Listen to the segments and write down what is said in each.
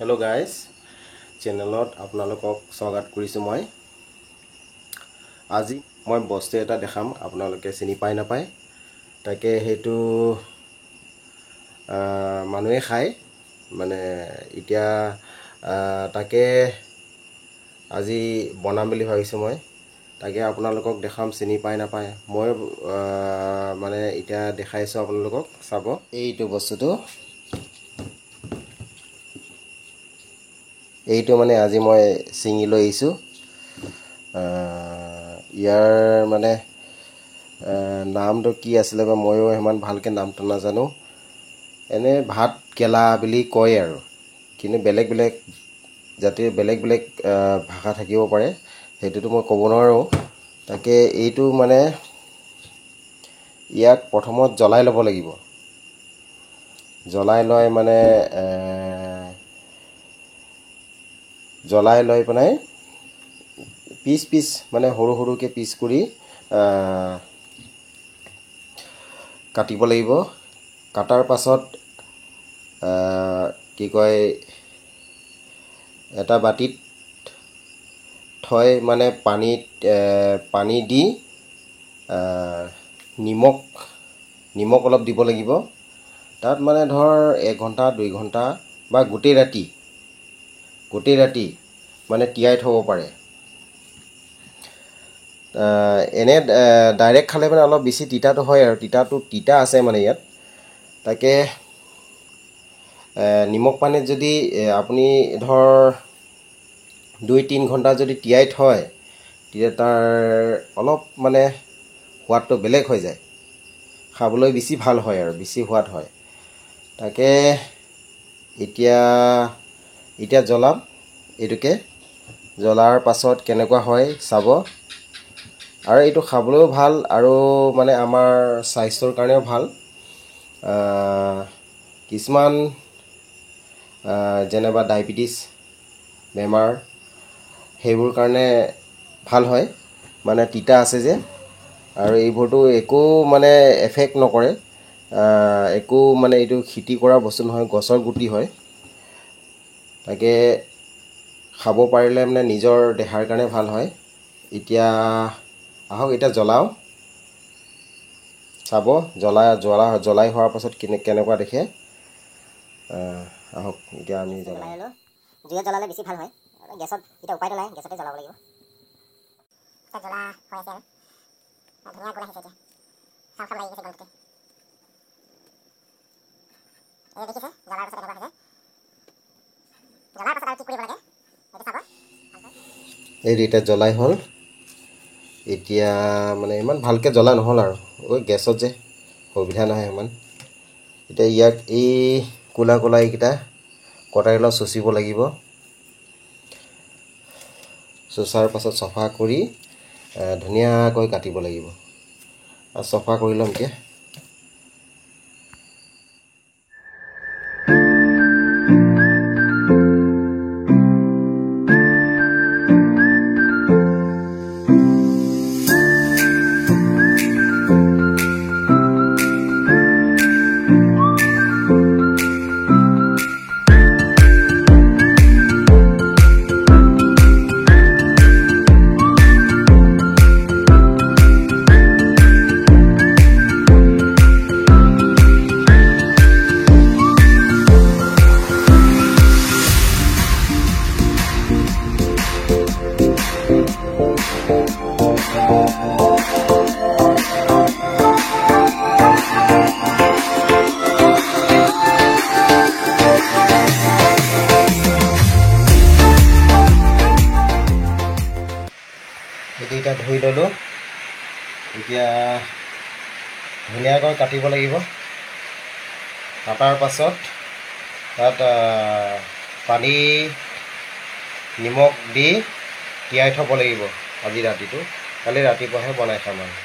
Hello guys, চেনেলত আপোনালোকক স্বাগত কৰিছো মই। আজি মই বস্তু এটা দেখাম, আপোনালোকে চিনি পায় নাপায়। তাকে হেতু মানুহে খায় মানে এতিয়া তাকে আজি বনাম বুলি ভাবিছো মই। তাকে আপোনালোকক দেখাম চিনি পায় নাপায়। মই মানে এতিয়া দেখাইছো আপোনালোকক চাব। এইটো বস্তুটো এইটো মানে আজি মই চিঙি লৈ আহিছোঁ। ইয়াৰ মানে নামটো কি আছিলে বা ময়ো ইমান ভালকৈ নামটো নাজানো। এনে ভাত কেলা বুলি কয় আৰু, কিন্তু বেলেগ বেলেগ জাতিৰ বেলেগ বেলেগ ভাষা থাকিব পাৰে, সেইটোতো মই ক'ব নোৱাৰোঁ। তাকে এইটো মানে ইয়াক প্ৰথমত জ্বলাই ল'ব লাগিব। জ্বলাই লৈ পেলাই পিচ পিচ মানে সৰু সৰুকৈ পিচ কৰি কাটিব লাগিব। কাটাৰ পাছত কি কয় এটা বাটিত থৈ মানে পানী দি নিমখ অলপ দিব লাগিব। তাত মানে ধৰ 1 ঘণ্টা 2 ঘণ্টা বা গোটেই ৰাতি মানে তিয়াই থ'ব পাৰে। এনে ডাইৰেক্ট খালে মানে অলপ বেছি তিতাটো হয় আৰু তিতা আছে মানে ইয়াত। তাকে নিমখ পানীত যদি আপুনি ধৰ 2-3 ঘণ্টা যদি তিয়াই থয়, তেতিয়া তাৰ অলপ মানে সোৱাদটো বেলেগ হৈ যায়, খাবলৈ বেছি ভাল হয় আৰু বেছি সোৱাদ হয়। তাকে এতিয়া জ্বলাম। এইটোকে জ্বলাৰ পাছত কেনেকুৱা হয় চাব। আৰু এইটো খাবলৈও ভাল আৰু মানে আমাৰ স্বাস্থ্যৰ কাৰণেও ভাল। কিছুমান যেনেবা ডায়েবেটিছ বেমাৰ, সেইবোৰ কাৰণে ভাল হয়, মানে তিতা আছে যে। আৰু এইবোৰতো একো মানে এফেক্ট নকৰে, একো মানে এইটো খেতি কৰা বস্তু নহয়, গছৰ গুটি হয়। তাকে খাব পাৰিলে মানে নিজৰ দেহাৰ কাৰণে ভাল হয়। এতিয়া আহক এতিয়া জ্বলাওঁ, চাব জ্বলাই হোৱাৰ পাছত কেনেকুৱা দেখে। আহক এতিয়া আমি জ্বলাই ল'লোঁ। জুইত জ্বলালে বেছি ভাল হয়। গেছত এতিয়া উপায়টো নাই, গেছতে জ্বলাব লাগিব। এতিয়া জ্বলা হৈ আছে আৰু ধুনীয়া গোন্ধ আহিছে। এতিয়া খাব লাগি গৈছে গলতে। এই দেখিছে জ্বলাৰ পাছত এনেকুৱা হৈছে। জ্বলাৰ পাছত আৰু কি কৰিব লাগে সেইটো চাব। এই এতিয়া জ্বলাই হ'ল। এতিয়া মানে ইমান ভালকৈ জ্বলা নহ'ল আৰু গেছত যে সুবিধা নহয় ইমান। এতিয়া ইয়াক এই ক'লা এইকেইটা কটাৰীলৈ চুচিব লাগিব। চুচাৰ পাছত চফা কৰি ধুনীয়াকৈ কাটিব লাগিব। আৰু চফা কৰি ল'ম এতিয়া। এতিয়া ধুই ল'লোঁ। এতিয়া ধুনীয়াকৈ কাটিব লাগিব। কাটাৰ পাছত তাত পানী নিমখ দি তিয়াই থ'ব লাগিব আজি ৰাতিটো। কালি ৰাতিপুৱাহে বনাই খাম আৰু।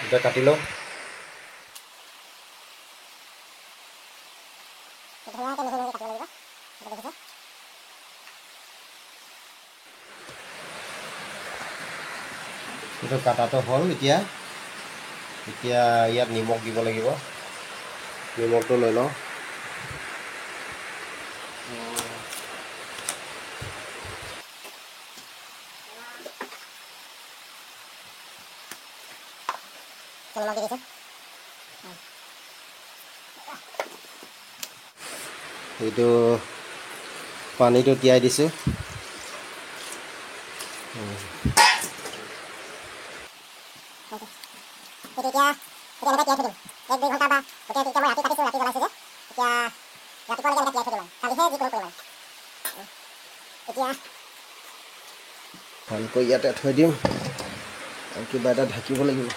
এতিয়া কাটি লওঁ। ধুনীয়াকৈ মিহি মিহি কাটিব লাগিব। দেখিছে? এইটো কাটাটো হ'ল। এতিয়া ইয়াত নিমখ দিব লাগিব। নিমখটো লৈ লওঁ। এইটো পানীটো তিয়াই দিছোঁ। ভালকৈ ইয়াতে থৈ দিম আৰু কিবা এটা ঢাকিব লাগিব।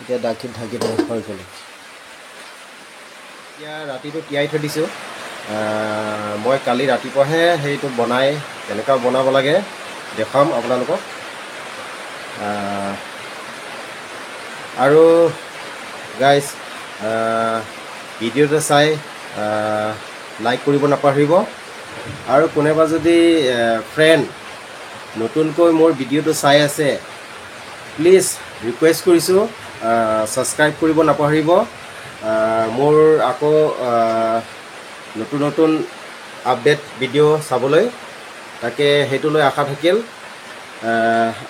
এতিয়া ঢাকি দিম হৈ গ'ল। এতিয়া ৰাতিটো তিয়াই থৈ দিছোঁ। মই কালি ৰাতিপুৱাহে সেইটো বনাই কেনেকুৱা বনাব লাগে দেখুৱাম আপোনালোকক। আৰু গাইজ ভিডিঅ'টো চাই লাইক কৰিব নাপাহৰিব। আৰু কোনোবা যদি ফ্ৰেণ্ড নতুনকৈ মোৰ ভিডিঅ'টো চাই আছে, প্লিজ ৰিকুৱেষ্ট কৰিছোঁ ছাবস্ক্ৰাইব কৰিব নাপাহৰিব। মোৰ আকৌ নতুন নতুন আপডেট ভিডিঅ' চাবলৈ, তাকে সেইটোলৈ আশা থাকিল।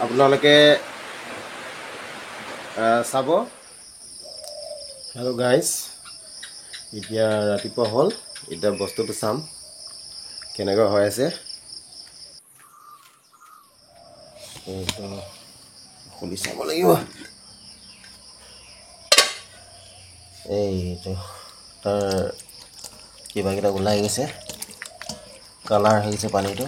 আপোনালোকে চাব। আৰু গাইজ এতিয়া ৰাতিপুৱা হ'ল, এতিয়া বস্তুটো চাম কেনেকুৱা হৈ আছে। এইটো খুলি চাব লাগিব। এইটো তাৰ কিবাকেইটা ওলাই গৈছে, কালাৰ আহিছে পানীটো।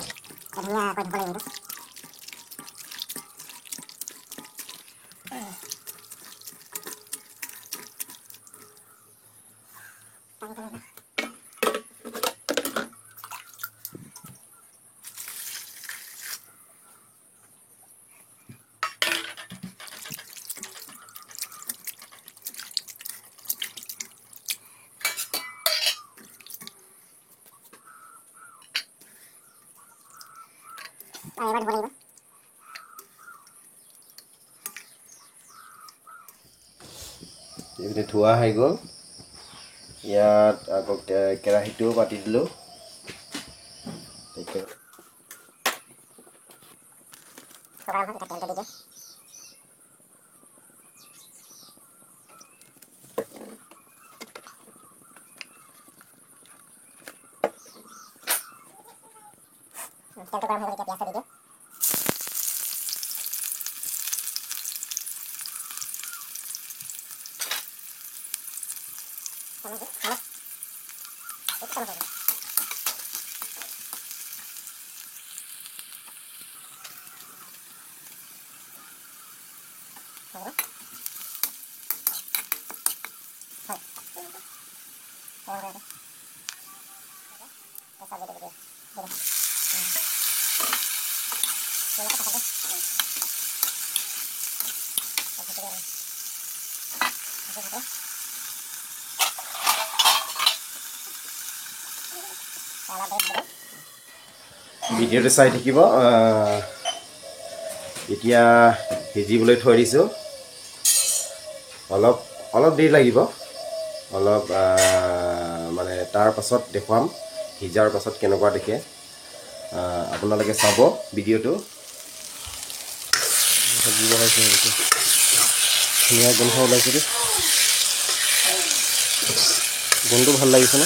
এইপিনে ধোৱা হৈ গ'ল। ইয়াত আকৌ কেৰাহীটোও পাতি দিলোঁ। ভিডিঅ'টো চাই থাকিব। এতিয়া সিজিবলৈ থৈ দিছোঁ। অলপ দেৰি লাগিব, অলপ মানে তাৰ পাছত দেখুৱাম সিজাৰ পাছত কেনেকুৱা দেখে। আপোনালোকে চাব ভিডিঅ'টো। ধুনীয়া গোন্ধ ওলাইছে দেই, গোন্ধটো ভাল লাগিছে ন?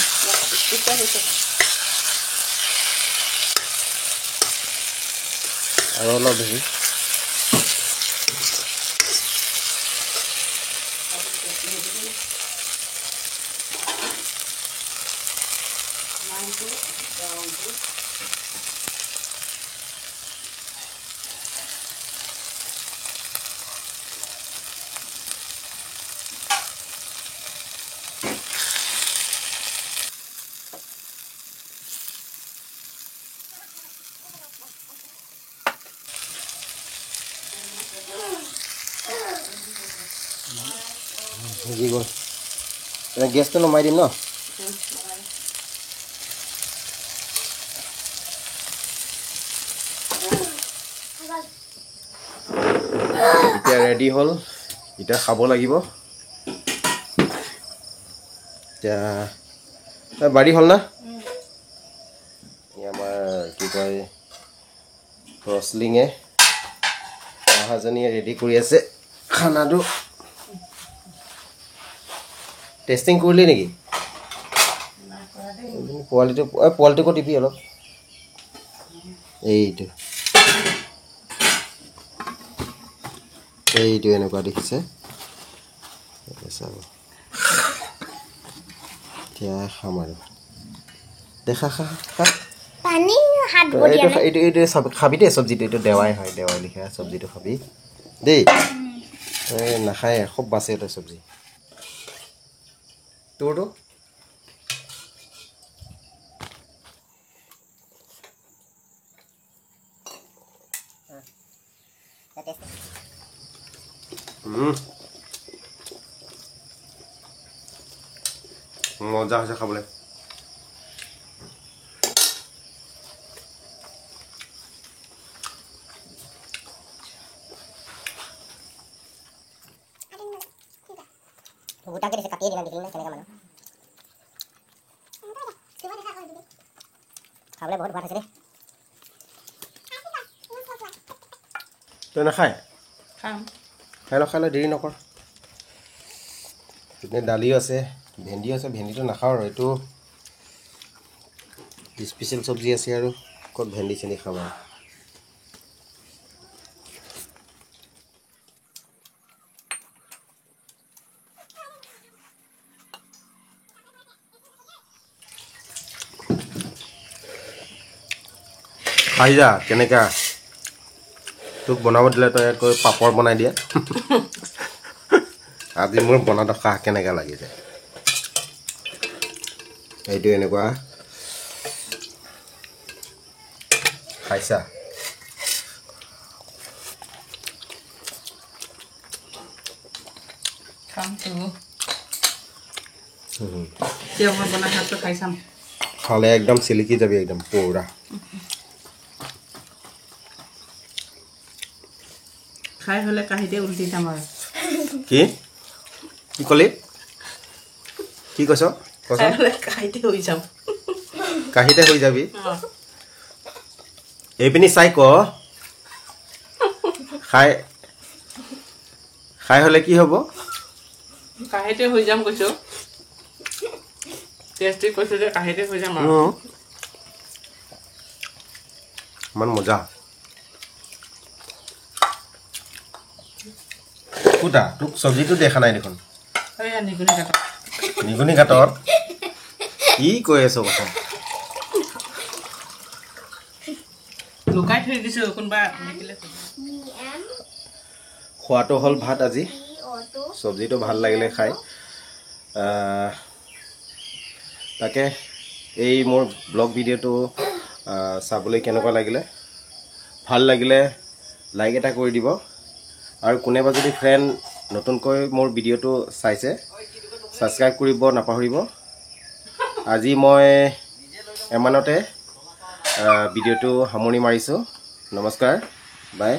আৰু অলপ বেছি সিজি গ'ল। গেছটো নমাই দিম ন? এতিয়া ৰেডি হ'ল, এতিয়া খাব লাগিব। এতিয়া বাৰী হ'ল না? আমাৰ কি কয় ৰচলিঙে অহাজনীয়ে ৰেডি কৰি আছে। খানাটো টেষ্টিং কৰিলি নেকি পোৱালিটো টিপি অলপ এইটো এনেকুৱা দেখিছে চাব এতিয়া খাম আৰু দেখা খা পানী হাত বডিয়া এইটো খাবি দেই চব্জিটো এইটো দেৱাই হয় দেৱাই লিখা চব্জিটো খাবি দেই নাখায় খুব বাচে তই চব্জি তোৰটো মজা হৈছে খাবলৈ গোটাকে দিছে কাটিয়ে দিলা দেখিলি না কেনেকা মানুহ খাবলৈ বহুত ভাল হৈছে দেই তই নাখায় খাম খাই ল দেৰি নকৰ পিনে দালিও আছে ভেন্দিও আছে ভেন্দিটো নাখাওঁ আৰু এইটো স্পেচিয়েল চব্জি আছে আৰু ক'ত ভেন্দি চেন্দি খাম আৰু খাই যা কেনেকা তোক বনাব দিলে তই কৈ পাপৰ বনাই দিয়া আজি মোৰ বনাটো খা কেনেকা লাগিছে এইটো এনেকুৱা খাইছা খামতো কিয় মই বনাই খাইছো খাই চাম খালে একদম চিলিকি যাবি একদম পুৰা খাই হ'লে কাহিতে উল্টি যাম আৰু কি কি ক'লি কি কৈছ খাই হ'লে কাহিতে হৈ যাম কাহিতে হৈ যাবি এইপিনি চাই ক খাই হ'লে কি হ'ব কাহিতে হৈ যাম কৈছো টেষ্টি কৈছো যে কাহিতে হৈ যাম আৰু ইমান মজা কুটা তোক চব্জিটো দেখা নাই দেখোন এয়া নিগুনি কাটা নিগুনি ঘাটত কি কৈ আছ কথা লুকাই থৈ দিছো কোনোবা দেখিলে খোৱাটো হ'ল ভাত আজি চব্জিটো ভাল লাগিলে খাই তাকে এই মোৰ ব্লগ ভিডিঅ'টো চাবলৈ কেনেকুৱা লাগিলে ভাল লাগিলে লাইক এটা কৰি দিব আৰু কোনোবা যদি ফ্ৰেণ্ড নতুনকৈ মোৰ ভিডিঅ'টো চাইছে ছাবস্ক্ৰাইব কৰিব নাপাহৰিব আজি মই এমানতে ভিডিঅ'টো সামৰণি মাৰিছোঁ নমস্কাৰ বাই